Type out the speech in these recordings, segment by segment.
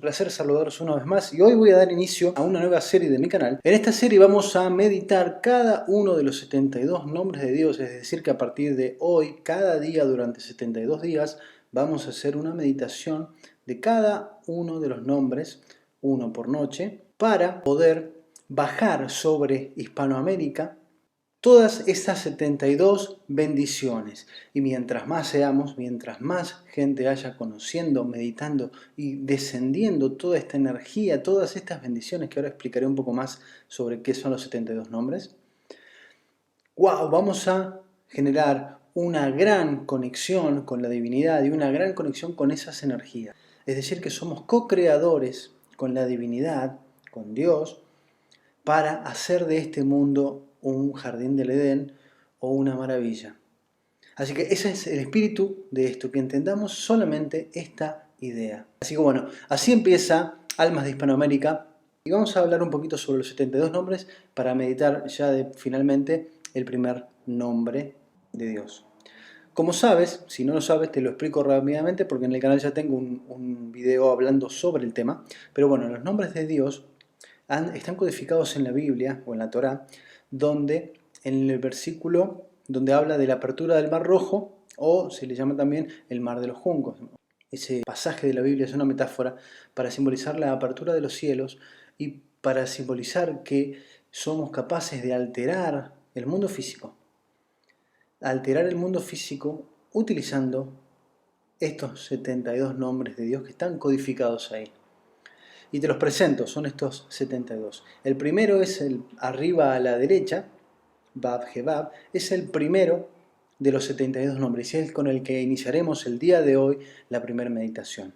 placer saludaros una vez más y hoy voy a dar inicio a una nueva serie de mi canal. En esta serie vamos a meditar cada uno de los 72 nombres de Dios, es decir que a partir de hoy, cada día durante 72 días, vamos a hacer una meditación de cada uno de los nombres, uno por noche, para poder bajar sobre Hispanoamérica todas estas 72 bendiciones. Y mientras más seamos, mientras más gente haya conociendo, meditando y descendiendo toda esta energía, todas estas bendiciones, que ahora explicaré un poco más sobre qué son los 72 nombres, ¡wow! Vamos a generar una gran conexión con la divinidad y una gran conexión con esas energías. Es decir, que somos co-creadores con la divinidad, con Dios, para hacer de este mundo un jardín del Edén o una maravilla. Así que ese es el espíritu de esto, que entendamos solamente esta idea. Así que bueno, así empieza Almas de Hispanoamérica y vamos a hablar un poquito sobre los 72 nombres para meditar ya finalmente el primer nombre de Dios. Como sabes, si no lo sabes te lo explico rápidamente porque en el canal ya tengo un video hablando sobre el tema, pero bueno, los nombres de Dios están codificados en la Biblia o en la Torá, donde en el versículo donde habla de la apertura del Mar Rojo, o se le llama también el Mar de los Juncos. Ese pasaje de la Biblia es una metáfora para simbolizar la apertura de los cielos y para simbolizar que somos capaces de alterar el mundo físico. Alterar el mundo físico utilizando estos 72 nombres de Dios que están codificados ahí. Y te los presento, son estos 72. El primero es el arriba a la derecha, Bab Hebab, es el primero de los 72 nombres y es con el que iniciaremos el día de hoy la primera meditación.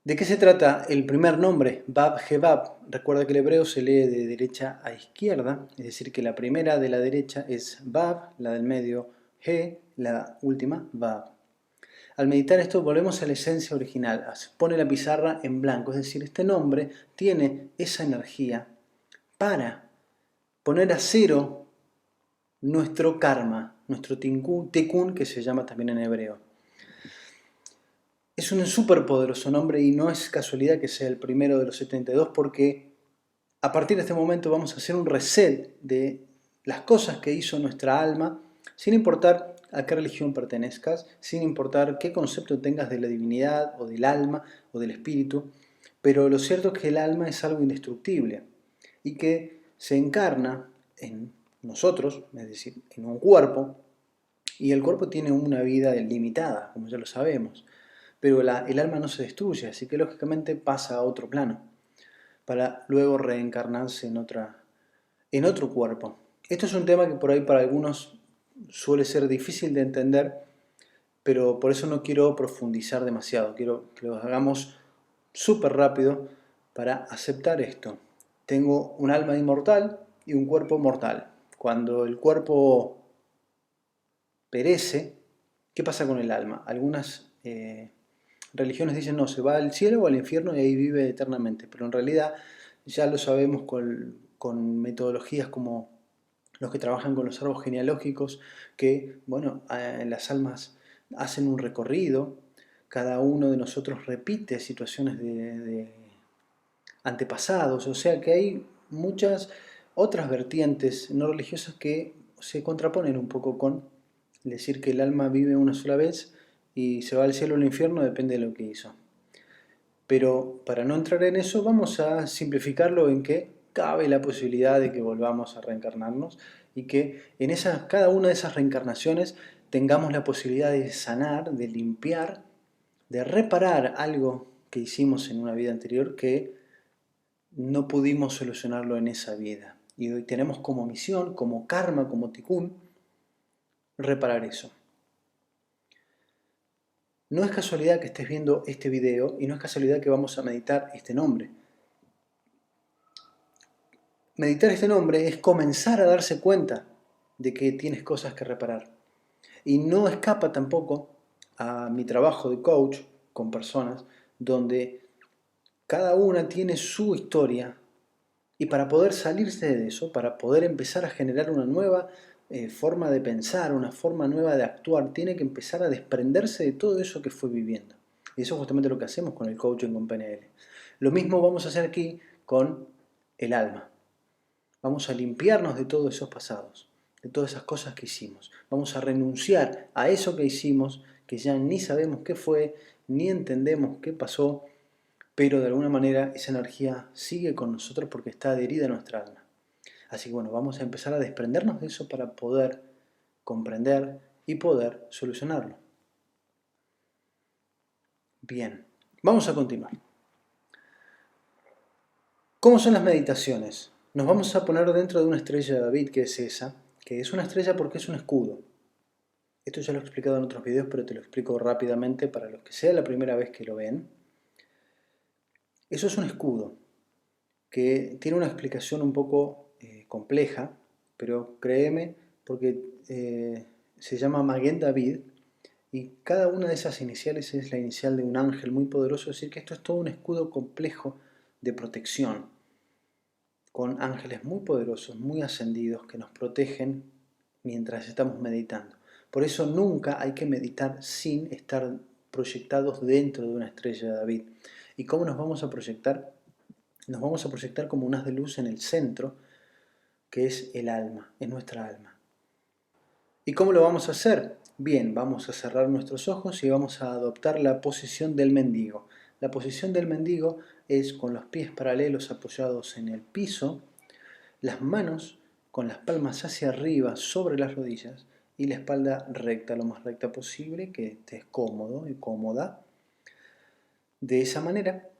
¿De qué se trata el primer nombre, Bab Hebab? Recuerda que el hebreo se lee de derecha a izquierda, es decir que la primera de la derecha es Bab, la del medio He, la última Bab. Al meditar esto volvemos a la esencia original, pone la pizarra en blanco, es decir, este nombre tiene esa energía para poner a cero nuestro karma, nuestro tikkun, que se llama también en hebreo. Es un súper poderoso nombre y no es casualidad que sea el primero de los 72 porque a partir de este momento vamos a hacer un reset de las cosas que hizo nuestra alma, sin importar a qué religión pertenezcas, sin importar qué concepto tengas de la divinidad o del alma o del espíritu, pero lo cierto es que el alma es algo indestructible y que se encarna en nosotros, es decir, en un cuerpo, y el cuerpo tiene una vida limitada, como ya lo sabemos, pero el alma no se destruye, así que lógicamente pasa a otro plano, para luego reencarnarse en otro cuerpo. Esto es un tema que por ahí para algunos suele ser difícil de entender, pero por eso no quiero profundizar demasiado, quiero que lo hagamos súper rápido para aceptar esto. Tengo un alma inmortal y un cuerpo mortal. Cuando el cuerpo perece, ¿qué pasa con el alma? Algunas religiones dicen no, se va al cielo o al infierno y ahí vive eternamente, pero en realidad ya lo sabemos con metodologías como los que trabajan con los árboles genealógicos, que, bueno, las almas hacen un recorrido, cada uno de nosotros repite situaciones de antepasados, o sea que hay muchas otras vertientes no religiosas que se contraponen un poco con decir que el alma vive una sola vez y se va al cielo o al infierno, depende de lo que hizo. Pero para no entrar en eso, vamos a simplificarlo en que cabe la posibilidad de que volvamos a reencarnarnos y que en cada una de esas reencarnaciones tengamos la posibilidad de sanar, de limpiar, de reparar algo que hicimos en una vida anterior que no pudimos solucionarlo en esa vida. Y hoy tenemos como misión, como karma, como tikkun, reparar eso. No es casualidad que estés viendo este video y no es casualidad que vamos a meditar este nombre. Meditar este nombre es comenzar a darse cuenta de que tienes cosas que reparar. Y no escapa tampoco a mi trabajo de coach con personas donde cada una tiene su historia y para poder salirse de eso, para poder empezar a generar una nueva forma de pensar, una forma nueva de actuar, tiene que empezar a desprenderse de todo eso que fue viviendo. Y eso es justamente lo que hacemos con el coaching con PNL. Lo mismo vamos a hacer aquí con el alma. Vamos a limpiarnos de todos esos pasados, de todas esas cosas que hicimos. Vamos a renunciar a eso que hicimos, que ya ni sabemos qué fue, ni entendemos qué pasó, pero de alguna manera esa energía sigue con nosotros porque está adherida a nuestra alma. Así que bueno, vamos a empezar a desprendernos de eso para poder comprender y poder solucionarlo. Bien, vamos a continuar. ¿Cómo son las meditaciones? Nos vamos a poner dentro de una estrella de David, que es esa, que es una estrella porque es un escudo. Esto ya lo he explicado en otros videos, pero te lo explico rápidamente para los que sea la primera vez que lo ven. Eso es un escudo, que tiene una explicación un poco compleja, pero créeme, porque se llama Maguen David, y cada una de esas iniciales es la inicial de un ángel muy poderoso, es decir, que esto es todo un escudo complejo de protección, con ángeles muy poderosos, muy ascendidos, que nos protegen mientras estamos meditando. Por eso nunca hay que meditar sin estar proyectados dentro de una estrella de David. ¿Y cómo nos vamos a proyectar? Nos vamos a proyectar como un haz de luz en el centro, que es el alma, es nuestra alma. ¿Y cómo lo vamos a hacer? Bien, vamos a cerrar nuestros ojos y vamos a adoptar la posición del mendigo. La posición del mendigo es con los pies paralelos apoyados en el piso, las manos con las palmas hacia arriba sobre las rodillas y la espalda recta, lo más recta posible, que estés cómodo y cómoda. De esa manera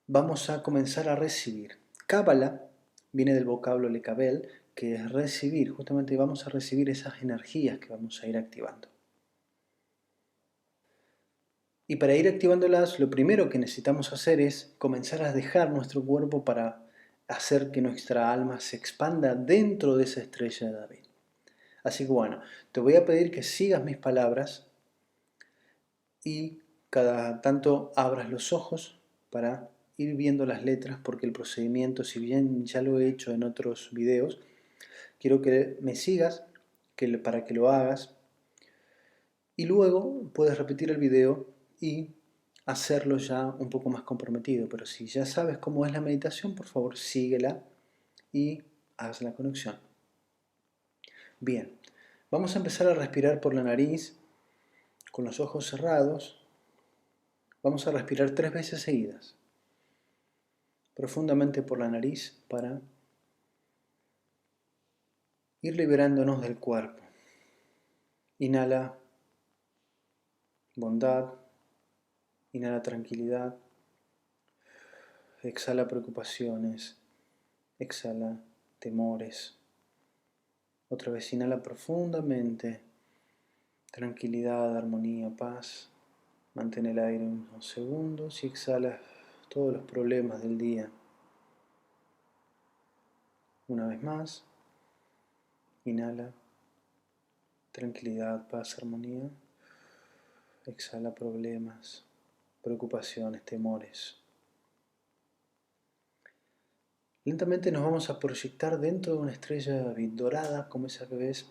vamos a comenzar a recibir. Cábala viene del vocablo lekabel, que es recibir. Justamente vamos a recibir esas energías que vamos a ir activando. Y para ir activándolas, lo primero que necesitamos hacer es comenzar a dejar nuestro cuerpo para hacer que nuestra alma se expanda dentro de esa estrella de David. Así que bueno, te voy a pedir que sigas mis palabras y cada tanto abras los ojos para ir viendo las letras, porque el procedimiento, si bien ya lo he hecho en otros videos, quiero que me sigas para que lo hagas y luego puedes repetir el video y hacerlo ya un poco más comprometido. Pero si ya sabes cómo es la meditación, por favor síguela y haz la conexión. Bien, vamos a empezar a respirar por la nariz con los ojos cerrados. Vamos a respirar 3 veces seguidas, profundamente por la nariz para ir liberándonos del cuerpo. Inhala bondad, inhala tranquilidad, exhala preocupaciones, exhala temores. Otra vez inhala profundamente, tranquilidad, armonía, paz. Mantén el aire unos segundos y exhala todos los problemas del día. Una vez más, inhala, tranquilidad, paz, armonía. Exhala problemas, preocupaciones, temores. Lentamente nos vamos a proyectar dentro de una estrella dorada como esa que ves.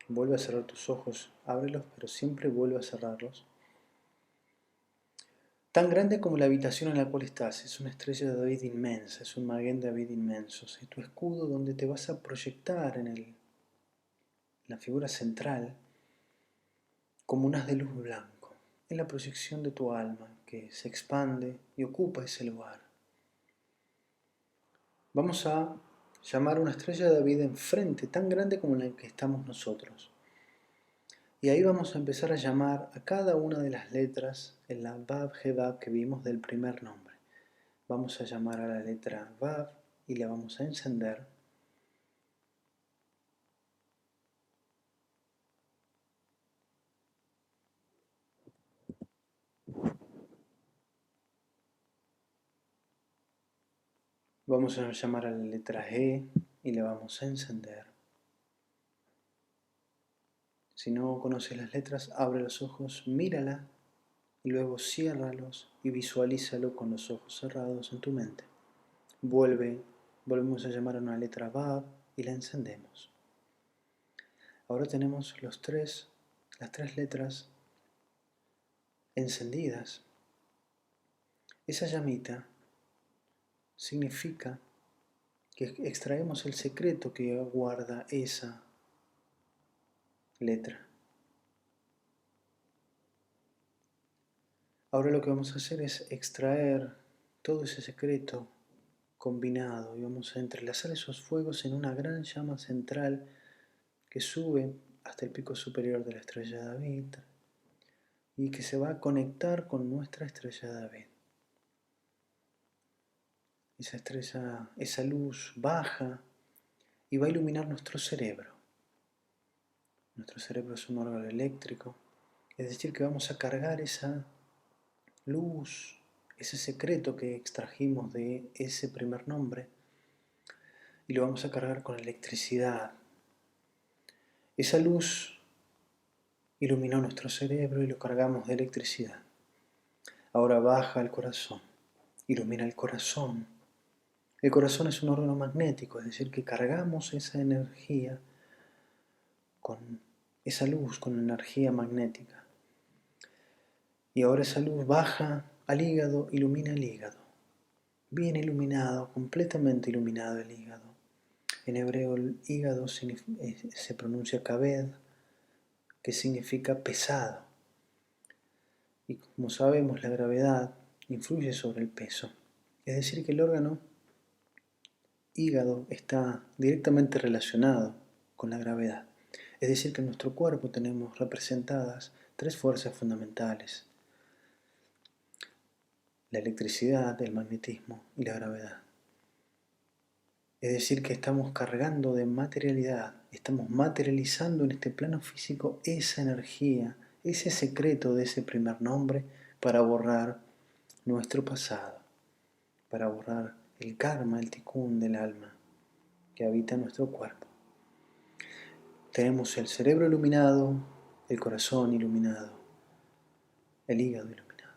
Vuelve a cerrar tus ojos, ábrelos, pero siempre vuelve a cerrarlos. Tan grande como la habitación en la cual estás, es una estrella de David inmensa, es un Maguen David inmenso. Es tu escudo donde te vas a proyectar en la figura central como un haz de luz blanco. Es la proyección de tu alma que se expande y ocupa ese lugar. Vamos a llamar una estrella de David enfrente, tan grande como la que estamos nosotros. Y ahí vamos a empezar a llamar a cada una de las letras en la Vav, He, Vav que vimos del primer nombre. Vamos a llamar a la letra Vav y la vamos a encender. Vamos a llamar a la letra E y la vamos a encender. Si no conoces las letras, abre los ojos, mírala y luego ciérralos y visualízalo con los ojos cerrados en tu mente. Volvemos a llamar a una letra Vav y la encendemos. Ahora tenemos las tres letras encendidas. Esa llamita significa que extraemos el secreto que guarda esa letra. Ahora lo que vamos a hacer es extraer todo ese secreto combinado y vamos a entrelazar esos fuegos en una gran llama central que sube hasta el pico superior de la estrella de David y que se va a conectar con nuestra estrella de David. Esa estrella, esa luz baja y va a iluminar nuestro cerebro. Nuestro cerebro es un órgano eléctrico, es decir que vamos a cargar esa luz, ese secreto que extrajimos de ese primer nombre y lo vamos a cargar con electricidad. Esa luz iluminó nuestro cerebro y lo cargamos de electricidad. Ahora baja al corazón, ilumina el corazón. El corazón es un órgano magnético, es decir, que cargamos esa energía con esa luz, con energía magnética. Y ahora esa luz baja al hígado, ilumina el hígado. Bien iluminado, completamente iluminado el hígado. En hebreo el hígado se pronuncia kabed, que significa pesado. Y como sabemos, la gravedad influye sobre el peso. Es decir, que el órgano hígado está directamente relacionado con la gravedad. Es decir, que en nuestro cuerpo tenemos representadas tres fuerzas fundamentales: la electricidad, el magnetismo y la gravedad. Es decir, que estamos cargando de materialidad, estamos materializando en este plano físico esa energía, ese secreto de ese primer nombre para borrar nuestro pasado, para borrar el karma, el tikkun del alma que habita en nuestro cuerpo. Tenemos el cerebro iluminado, el corazón iluminado, el hígado iluminado.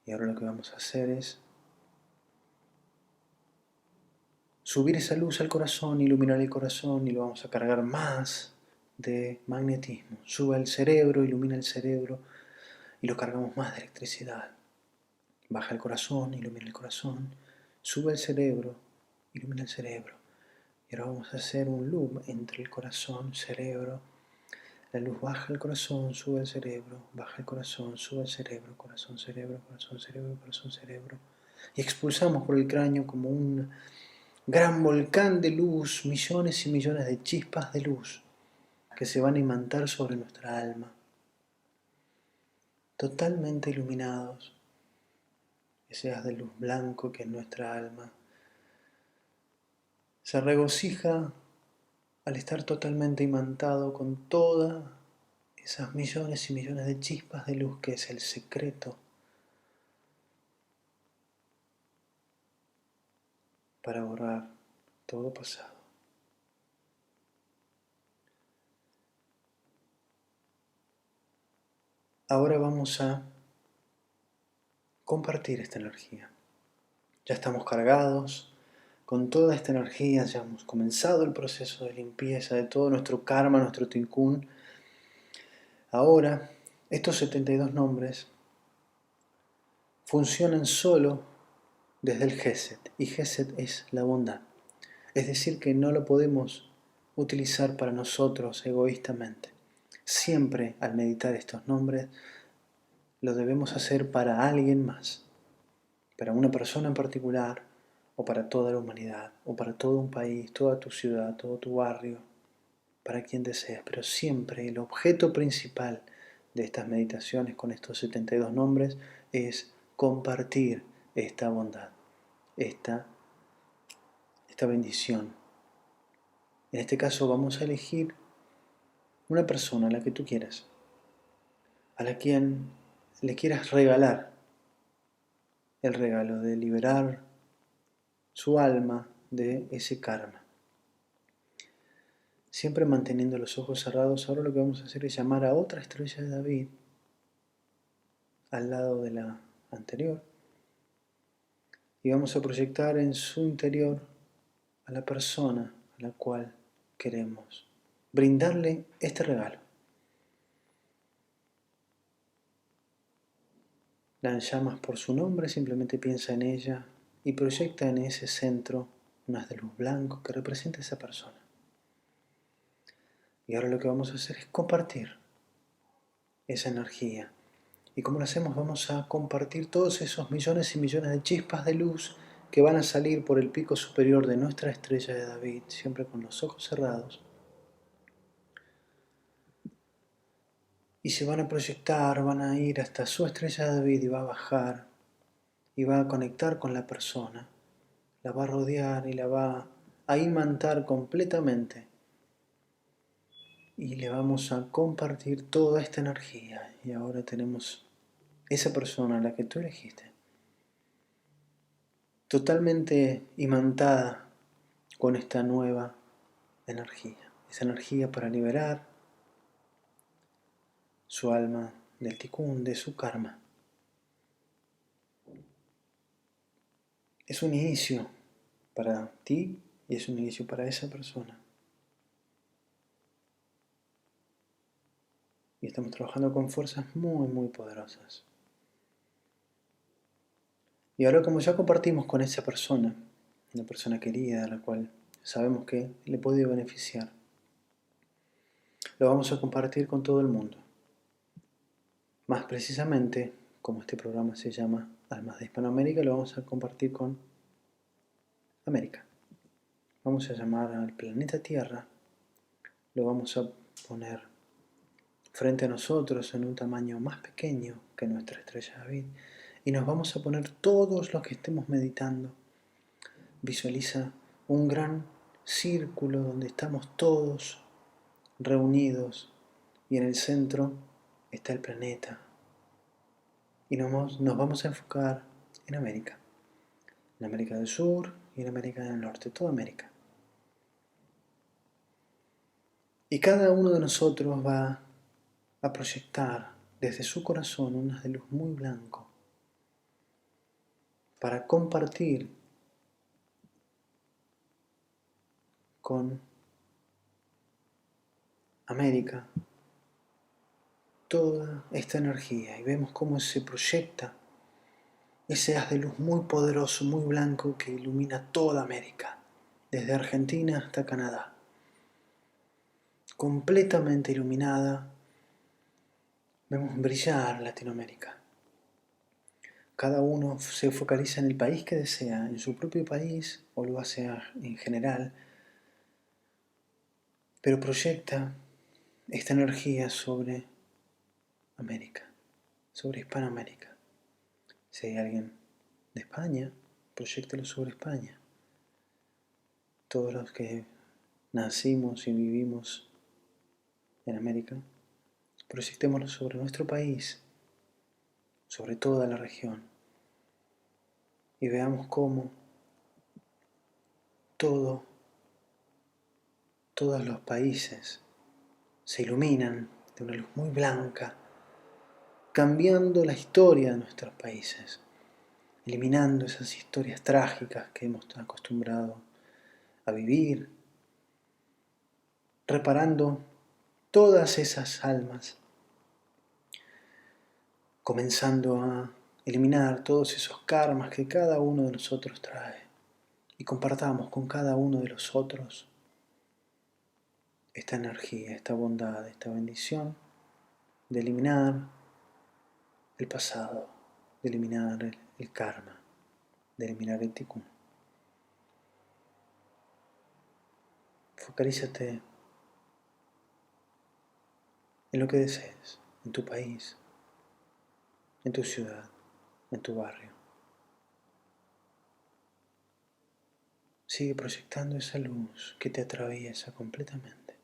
Y ahora lo que vamos a hacer es subir esa luz al corazón, iluminar el corazón y lo vamos a cargar más de magnetismo. Sube al cerebro, ilumina el cerebro y lo cargamos más de electricidad. Baja el corazón, ilumina el corazón, sube al cerebro, ilumina el cerebro. Y ahora vamos a hacer un loop entre el corazón, cerebro. La luz baja al corazón, sube al cerebro, baja el corazón, sube al cerebro, corazón, cerebro, corazón, cerebro, corazón, cerebro. Y expulsamos por el cráneo como un gran volcán de luz, millones y millones de chispas de luz que se van a imantar sobre nuestra alma, totalmente iluminados, ese haz de luz blanco que es nuestra alma. Se regocija al estar totalmente imantado con todas esas millones y millones de chispas de luz que es el secreto para borrar todo pasado. Ahora vamos a compartir esta energía. Ya estamos cargados con toda esta energía, ya hemos comenzado el proceso de limpieza de todo nuestro karma, nuestro tikkun. Ahora, estos 72 nombres funcionan solo desde el Gesed, y Gesed es la bondad. Es decir, que no lo podemos utilizar para nosotros egoístamente. Siempre al meditar estos nombres lo debemos hacer para alguien más, para una persona en particular, o para toda la humanidad, o para todo un país, toda tu ciudad, todo tu barrio, para quien desees. Pero siempre el objeto principal de estas meditaciones con estos 72 nombres es compartir esta bondad, esta bendición. En este caso vamos a elegir una persona, a la que tú quieras, a la quien le quieras regalar el regalo de liberar su alma de ese karma. Siempre manteniendo los ojos cerrados, ahora lo que vamos a hacer es llamar a otra estrella de David al lado de la anterior y vamos a proyectar en su interior a la persona a la cual queremos brindarle este regalo. La llamas por su nombre, simplemente piensa en ella y proyecta en ese centro un haz de luz blanco que representa a esa persona. Y ahora lo que vamos a hacer es compartir esa energía. Y como lo hacemos, vamos a compartir todos esos millones y millones de chispas de luz que van a salir por el pico superior de nuestra estrella de David, siempre con los ojos cerrados. Y se van a proyectar, van a ir hasta su estrella de David y va a bajar y va a conectar con la persona. La va a rodear y la va a imantar completamente. Y le vamos a compartir toda esta energía. Y ahora tenemos esa persona a la que tú elegiste, totalmente imantada con esta nueva energía. Esa energía para liberar su alma del tikkun, de su karma. Es un inicio para ti y es un inicio para esa persona. Y estamos trabajando con fuerzas muy, muy poderosas. Y ahora, como ya compartimos con esa persona, una persona querida a la cual sabemos que le puede beneficiar, lo vamos a compartir con todo el mundo. Más precisamente, como este programa se llama Almas de Hispanoamérica, lo vamos a compartir con América. Vamos a llamar al planeta Tierra, lo vamos a poner frente a nosotros en un tamaño más pequeño que nuestra estrella David y nos vamos a poner todos los que estemos meditando. Visualiza un gran círculo donde estamos todos reunidos y en el centro está el planeta y nos vamos a enfocar en América del Sur y en América del Norte, toda América. Y cada uno de nosotros va a proyectar desde su corazón un haz de luz muy blanco para compartir con América toda esta energía y vemos cómo se proyecta ese haz de luz muy poderoso, muy blanco que ilumina toda América, desde Argentina hasta Canadá, completamente iluminada. Vemos brillar Latinoamérica. Cada uno se focaliza en el país que desea, en su propio país o lo hace en general, pero proyecta esta energía sobre América, sobre Hispanoamérica. Si hay alguien de España, proyéctalo sobre España. Todos los que nacimos y vivimos en América, proyectémoslo sobre nuestro país, sobre toda la región, y veamos cómo todos los países se iluminan de una luz muy blanca, cambiando la historia de nuestros países, eliminando esas historias trágicas que hemos acostumbrado a vivir, reparando todas esas almas, comenzando a eliminar todos esos karmas que cada uno de nosotros trae y compartamos con cada uno de los otros esta energía, esta bondad, esta bendición de eliminar el pasado, de eliminar el karma, de eliminar el tikkun. Focalízate en lo que desees, en tu país, en tu ciudad, en tu barrio. Sigue proyectando esa luz que te atraviesa completamente.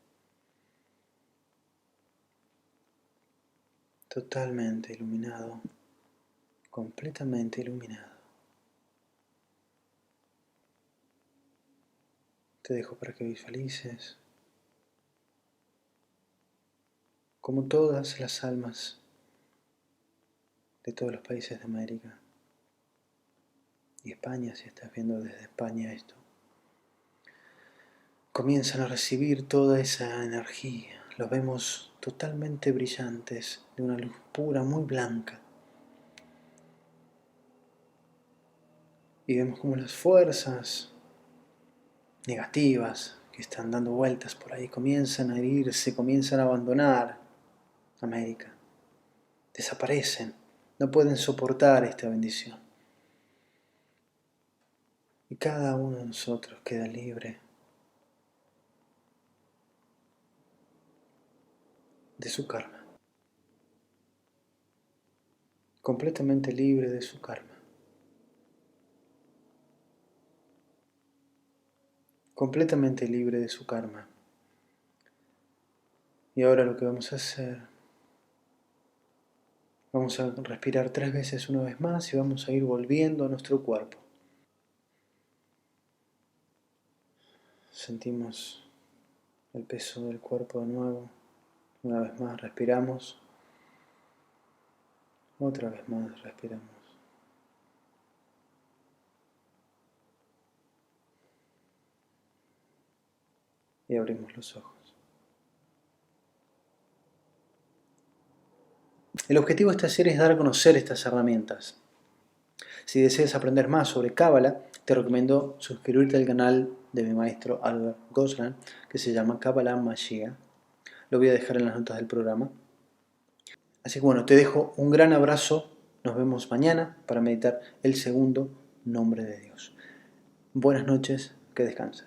Totalmente iluminado, completamente iluminado. Te dejo para que visualices como todas las almas de todos los países de América y España, si estás viendo desde España esto, comienzan a recibir toda esa energía. Los vemos totalmente brillantes, de una luz pura, muy blanca. Y vemos como las fuerzas negativas que están dando vueltas por ahí comienzan a irse, comienzan a abandonar América. Desaparecen, no pueden soportar esta bendición. Y cada uno de nosotros queda libre de su karma. Completamente libre de su karma. Completamente libre de su karma. Y ahora lo que vamos a hacer, vamos a respirar 3 veces una vez más y vamos a ir volviendo a nuestro cuerpo. Sentimos el peso del cuerpo de nuevo. Una vez más respiramos. Otra vez más respiramos. Y abrimos los ojos. El objetivo de esta serie es dar a conocer estas herramientas. Si deseas aprender más sobre Cábala, te recomiendo suscribirte al canal de mi maestro Albert Goslan, que se llama Cábala Magia. Lo voy a dejar en las notas del programa. Así que bueno, te dejo un gran abrazo. Nos vemos mañana para meditar el segundo nombre de Dios. Buenas noches, que descanses.